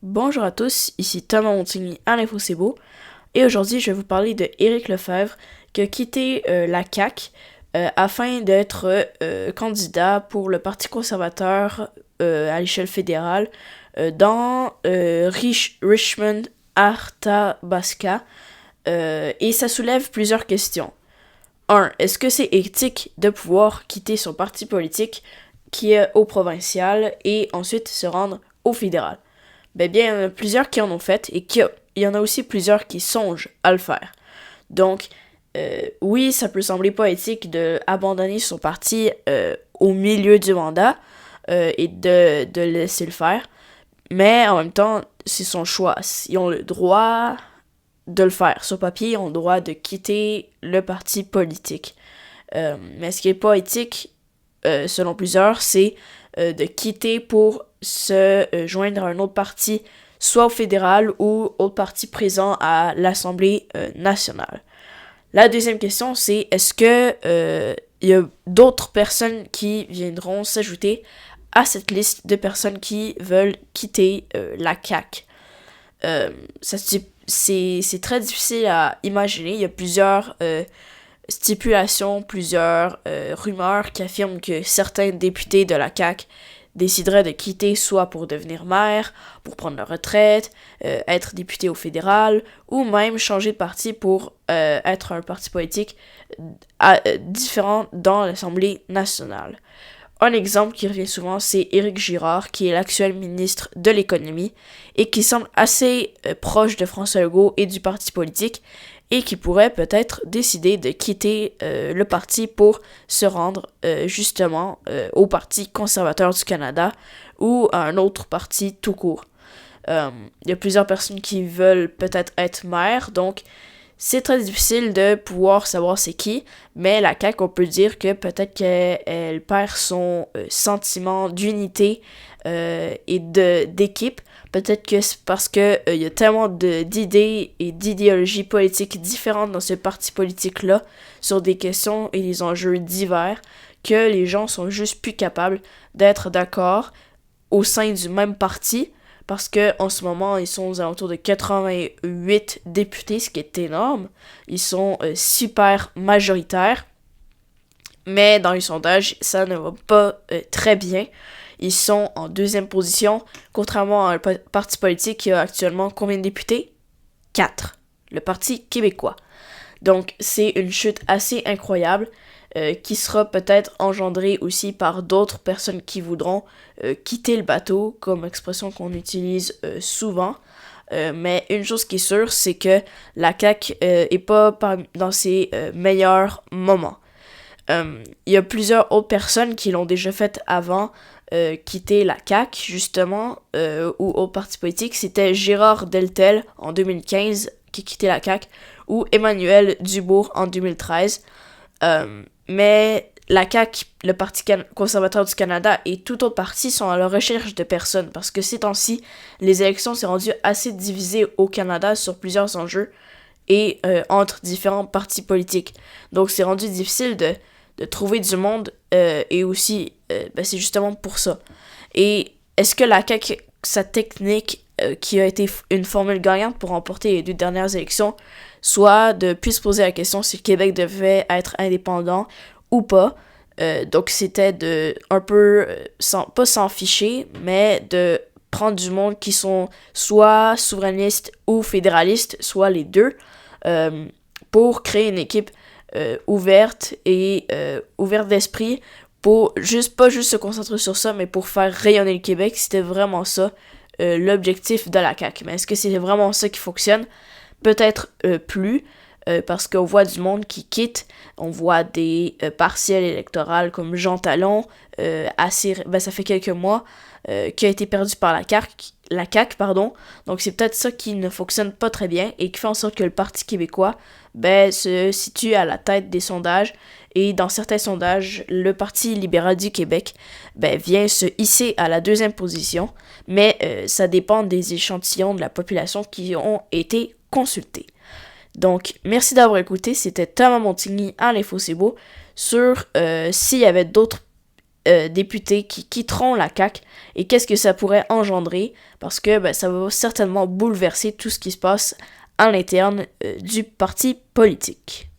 Bonjour à tous, ici Thomas Montigny à l'Info C'est Beau, et aujourd'hui je vais vous parler de Éric Lefebvre qui a quitté la CAQ afin d'être candidat pour le Parti conservateur à l'échelle fédérale dans Richmond, Arthabasca, et ça soulève plusieurs questions. 1. Est-ce que c'est éthique de pouvoir quitter son parti politique qui est au provincial et ensuite se rendre au fédéral? Ben bien, il y en a plusieurs qui en ont fait et il y en a aussi plusieurs qui songent à le faire. Donc, oui, ça peut sembler pas éthique de abandonner son parti au milieu du mandat et de le laisser le faire, mais en même temps, c'est son choix. Ils ont le droit de le faire. Sur papier, ils ont le droit de quitter le parti politique. Mais ce qui est pas éthique, selon plusieurs, c'est de quitter pour se joindre à un autre parti, soit au fédéral ou autre parti présent à l'Assemblée nationale. La deuxième question, c'est est-ce que il y a d'autres personnes qui viendront s'ajouter à cette liste de personnes qui veulent quitter la CAQ? C'est très difficile à imaginer. Il y a plusieurs stipulations, plusieurs rumeurs qui affirment que certains députés de la CAQ décideraient de quitter soit pour devenir maire, pour prendre leur retraite, être député au fédéral, ou même changer de parti pour être un parti politique différent dans l'Assemblée nationale. Un exemple qui revient souvent, c'est Éric Girard, qui est l'actuel ministre de l'Économie et qui semble assez proche de François Legault et du parti politique et qui pourrait peut-être décider de quitter le parti pour se rendre justement au Parti conservateur du Canada ou à un autre parti tout court. Il y a plusieurs personnes qui veulent peut-être être maire, donc c'est très difficile de pouvoir savoir c'est qui, mais la CAQ, on peut dire que peut-être qu'elle perd son sentiment d'unité et d'équipe. Peut-être que c'est parce que y a tellement d'idées et d'idéologies politiques différentes dans ce parti politique-là sur des questions et des enjeux divers que les gens sont juste plus capables d'être d'accord au sein du même parti parce que en ce moment, ils sont aux alentours de 88 députés, ce qui est énorme. Ils sont super majoritaires, mais dans les sondages, ça ne va pas très bien. Ils sont en deuxième position, contrairement à un parti politique qui a actuellement combien de députés? 4. Le Parti québécois. Donc, c'est une chute assez incroyable qui sera peut-être engendrée aussi par d'autres personnes qui voudront quitter le bateau, comme expression qu'on utilise souvent. Mais une chose qui est sûre, c'est que la CAQ est pas dans ses meilleurs moments. Il y a plusieurs autres personnes qui l'ont déjà fait avant quitter la CAQ, justement, ou autre parti politique. C'était Gérard Deltel en 2015 qui quittait la CAQ, ou Emmanuel Dubourg en 2013. Mais la CAQ, le Parti conservateur du Canada et tout autre parti sont à la recherche de personnes parce que ces temps-ci, les élections s'est rendues assez divisées au Canada sur plusieurs enjeux et entre différents partis politiques. Donc c'est rendu difficile de trouver du monde et aussi, c'est justement pour ça. Et est-ce que la CAQ, sa technique qui a été une formule gagnante pour remporter les 2 dernières élections, soit de plus se poser la question si le Québec devait être indépendant ou pas. Donc c'était de un peu, pas s'en ficher, mais de prendre du monde qui sont soit souverainistes ou fédéralistes, soit les deux, pour créer une équipe ouverte et ouverte d'esprit pour pas juste se concentrer sur ça, mais pour faire rayonner le Québec. C'était vraiment ça l'objectif de la CAQ. Mais est-ce que c'est vraiment ça qui fonctionne? Peut-être plus, parce qu'on voit du monde qui quitte. On voit des partiels électorales comme Jean Talon, ça fait quelques mois, qui a été perdu par la CAQ, pardon. Donc c'est peut-être ça qui ne fonctionne pas très bien et qui fait en sorte que le Parti québécois se situe à la tête des sondages. Et dans certains sondages, le Parti libéral du Québec vient se hisser à la 2e position, mais ça dépend des échantillons de la population qui ont été consultés. Donc, merci d'avoir écouté. C'était Thomas Montigny à l'Info C'est Beau sur s'il y avait d'autres députés qui quitteront la CAQ et qu'est-ce que ça pourrait engendrer parce que ça va certainement bouleverser tout ce qui se passe à l'interne du parti politique.